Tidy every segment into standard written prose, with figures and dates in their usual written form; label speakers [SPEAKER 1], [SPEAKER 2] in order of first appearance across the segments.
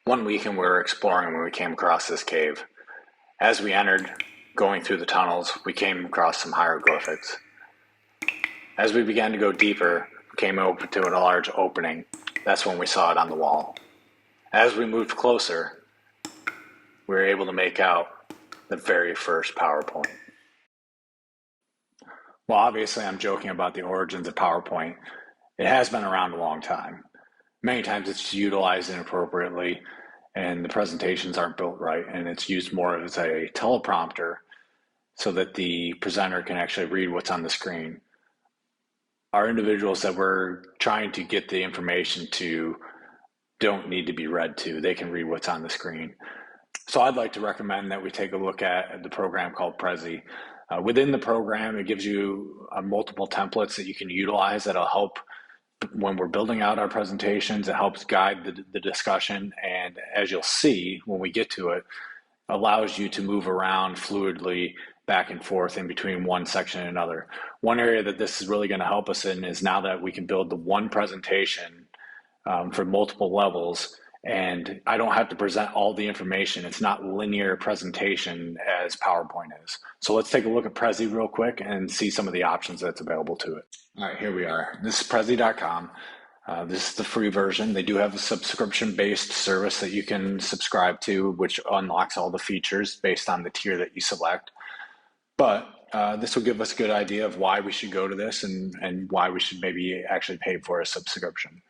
[SPEAKER 1] One weekend we were exploring when we came across this cave. As we entered, going through the tunnels, we came across some hieroglyphics. As we began to go deeper, we came over to a large opening. That's when we saw it on the wall. As we moved closer, we were able to make out the very first PowerPoint. Well, obviously I'm joking about the origins of PowerPoint. It has been around a long time. Many times it's utilized inappropriately and the presentations aren't built right, and it's used more as a teleprompter so that the presenter can actually read what's on the screen. Our individuals that we're trying to get the information to don't need to be read to. They can read what's on the screen. So I'd like to recommend that we take a look at the program called Prezi. Within the program, it gives you multiple templates that you can utilize that'll help when we're building out our presentations. It helps guide the discussion, and as you'll see when we get to it, allows you to move around fluidly back and forth in between one section and another. One area that this is really going to help us in is now that we can build the one presentation for multiple levels, and I don't have to present all the information. It's not linear presentation as PowerPoint is. So let's take a look at Prezi real quick and see some of the options that's available to it. All right, here we are. This is Prezi.com. This is the free version. They do have a subscription-based service that you can subscribe to, which unlocks all the features based on the tier that you select. But this will give us a good idea of why we should go to this and why we should maybe actually pay for a subscription.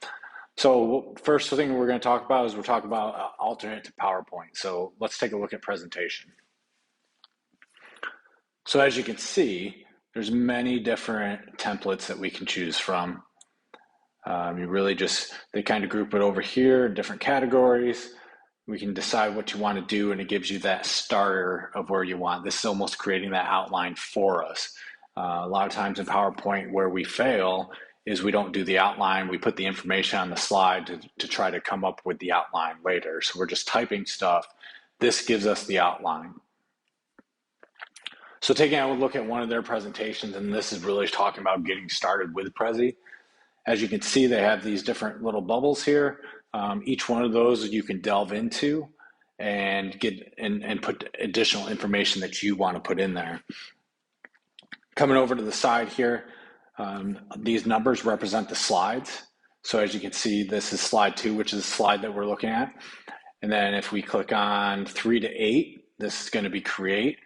[SPEAKER 1] So first thing we're going to talk about is we're talking about alternate to PowerPoint. So let's take a look at presentation. So as you can see, there's many different templates that we can choose from. They kind of group it over here in different categories. We can decide what you want to do, and it gives you that starter of where you want. This is almost creating that outline for us. A lot of times in PowerPoint where we fail is we don't do the outline. We put the information on the slide to try to come up with the outline later. So we're just typing stuff. This gives us the outline. So taking a look at one of their presentations, and this is really talking about getting started with Prezi. As you can see, they have these different little bubbles here. Each one of those you can delve into and get and put additional information that you want to put in there. Coming over to the side here, these numbers represent the slides. So as you can see, this is slide 2, which is the slide that we're looking at. And then if we click on 3 to 8, this is going to be create.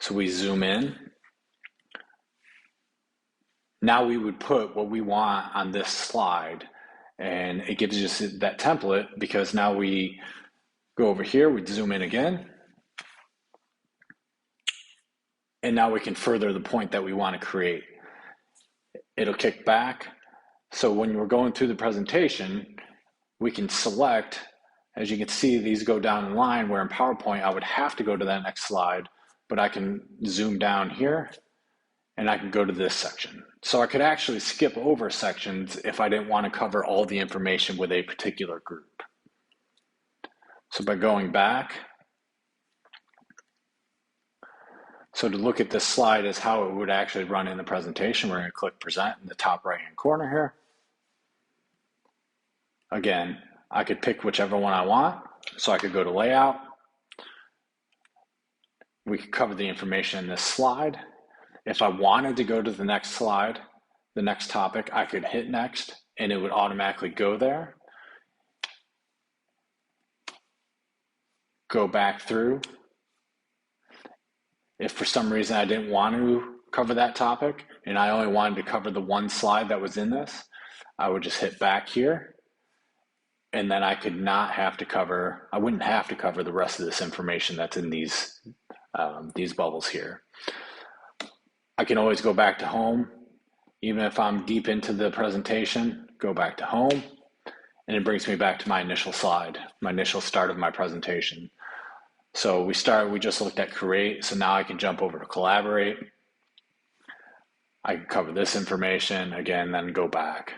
[SPEAKER 1] So we zoom in. Now we would put what we want on this slide, and it gives us that template because now we go over here, we zoom in again, and now we can further the point that we want to create. It'll kick back. So when we're going through the presentation, we can select, as you can see, these go down in line, where in PowerPoint, I would have to go to that next slide, but I can zoom down here and I can go to this section. So I could actually skip over sections if I didn't want to cover all the information with a particular group. So by going back, so to look at this slide is how it would actually run in the presentation. We're going to click present in the top right hand corner here. Again, I could pick whichever one I want. So I could go to layout. We could cover the information in this slide. If I wanted to go to the next slide, the next topic, I could hit next and it would automatically go there. Go back through. If for some reason I didn't want to cover that topic and I only wanted to cover the one slide that was in this, I would just hit back here, and then I wouldn't have to cover the rest of this information that's in these bubbles here. I can always go back to home, even if I'm deep into the presentation, go back to home, and it brings me back to my initial slide, my initial start of my presentation. So we just looked at create, so now I can jump over to collaborate. I can cover this information again, then go back.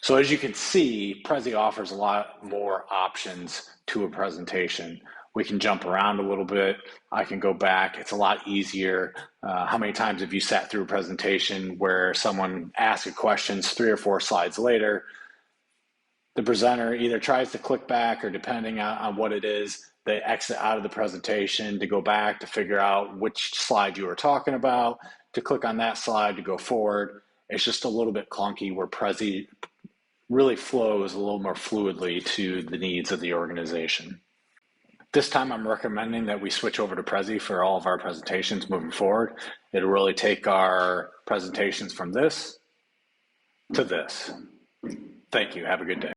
[SPEAKER 1] So as you can see, Prezi offers a lot more options to a presentation. We can jump around a little bit. I can go back. It's a lot easier. How many times have you sat through a presentation where someone asks a question 3 or 4 slides later, the presenter either tries to click back or depending on what it is, they exit out of the presentation to go back to figure out which slide you were talking about, to click on that slide to go forward. It's just a little bit clunky where Prezi really flows a little more fluidly to the needs of the organization. This time I'm recommending that we switch over to Prezi for all of our presentations moving forward. It'll really take our presentations from this to this. Thank you. Have a good day.